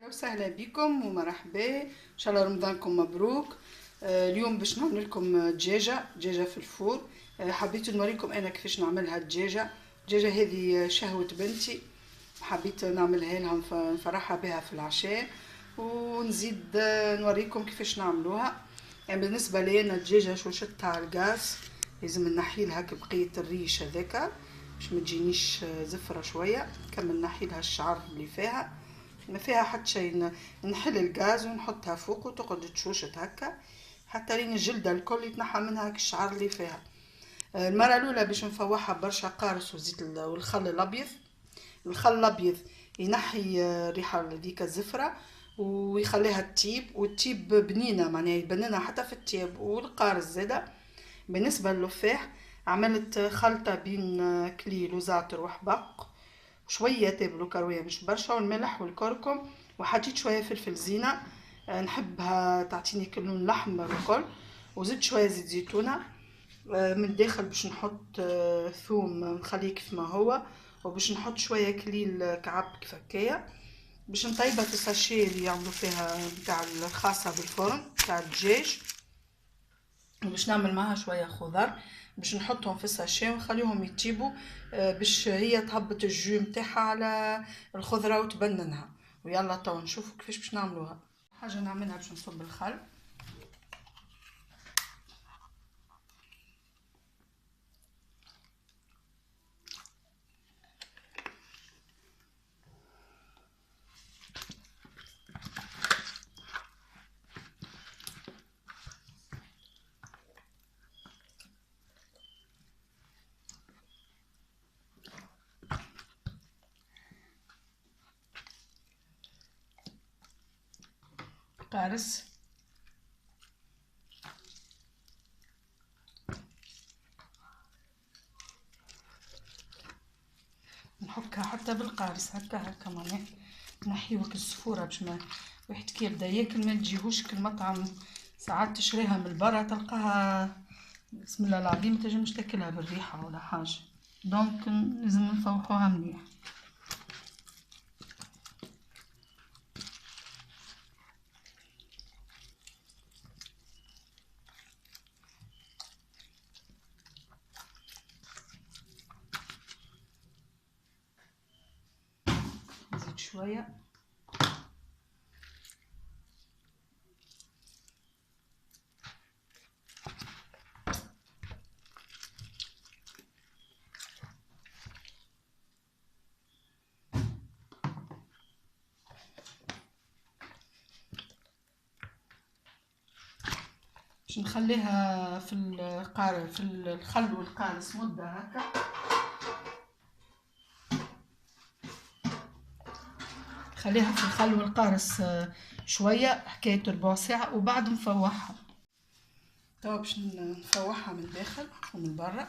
وسهلا بكم ومرحبا، ان شاء الله رمضانكم مبروك. اليوم باش نعمل لكم دجاجه في الفور. حبيت نوريكم انا كيفاش نعملها الدجاجه هذه شهوه بنتي، حبيت نعملها لها نفرحها بها في العشاء، ونزيد نوريكم كيفاش نعملوها. يعني بالنسبه لي انا الدجاجه شو شدتها على الغاز، لازم نحي لها بقيه الريش هذاك باش ما تجينيش زفره شويه. كمل نحي لها الشعر اللي فيها، ما فيها حتى شيء. نحل الغاز ونحطها فوق وتقعد تشوشت هكا حتى لين الجلده الكل يتنحى منها الشعر اللي فيها. المره الاولى باش نفوحها برشا قارص وزيت والخل الابيض. الخل الابيض ينحي الريحه هذيك الزفره ويخليها تطيب، والتيب بنينه معناها يبننها حتى في التيب والقارص زاده. بالنسبه للفاح عملت خلطه بين كليل وزعتر وحبق شويه تابلو كرويه مش برشا والملح والكركم، وحطيت شويه فلفل زينه نحبها تعطيني كل الاحمر الكل، وزدت شويه زيت زيتونه. من الداخل باش نحط ثوم نخليه كيف ما هو، وباش نحط شويه كليل كعب كيف هكايا باش نطيبها في الساشي اللي يعملوا فيها نتاع الخاصه بالفرن تاع الدجاج، وباش نعمل معها شويه خضر باش نحطهم في الساشي ونخليهم يطيبوا باش هي تهبط الجو نتاعها على الخضره وتبننها. ويلا تو نشوفوا كيفاش باش نعملوها. حاجه نعملها باش نصب الخل. قارص نحكها حتى بالقارص هكا معناها نحيوك الصفوره باش ما واحد كي يبدا ياكل ما تجيهوش كالمطعم. ساعات تشريها من برا تلقاها بسم الله العظيم ما تنجمش تاكلها بالريحه ولا حاجه، دونك لازم نفوحوها مليح. نزيد شويه باش نخليها في الخل والقارص مده هكا. خليها في الخل والقارص شويه حكايه ربع ساعه وبعد نفوحها. توا باش نفوحها من الداخل ومن برا.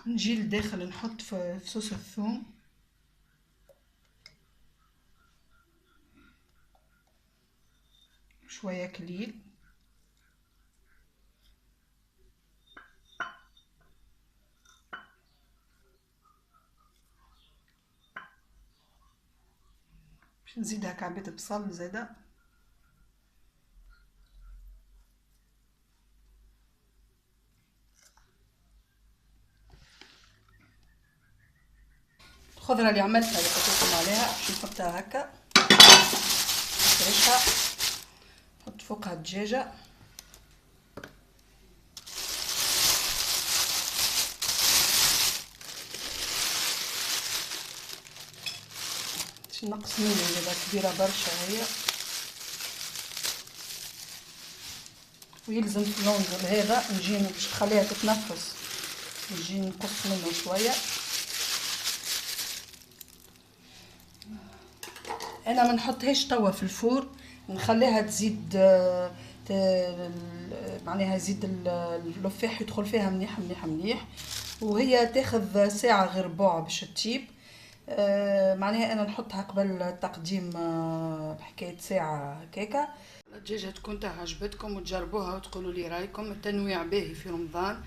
نجي للداخل نحط في صوص الثوم شويه كليل باش نزيدها كعبة بصل زاده. الخضره اللي عملتها اللي قلت لكم عليها باش نحطها هكا نفرشها، نحط فوقها الدجاجه نقص منه اذا كبيره برشا هي، ويلزم في اللونجر هذا نجي باش نخليها تتنفس نجي نقص منه شويه. انا ما نحطهاش توا في الفور، نخليها تزيد معناها يزيد اللفاح يدخل فيها مليح مليح مليح، وهي تاخذ ساعه غير ربع باش تطيب. معناها انا نحطها قبل التقديم بحكاية ساعة هكاكا. الدجاجة تكون عجبتكم وتجربوها وتقولوا لي رايكم. التنويع باهي في رمضان،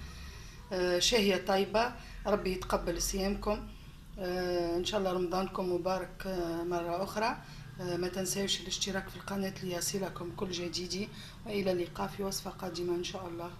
شهية طيبة. ربي يتقبل صيامكم. ان شاء الله رمضانكم مبارك مرة اخرى. ما تنساوش الاشتراك في القناة ليصلكم كل جديد، والى اللقاء في وصفة قادمة ان شاء الله.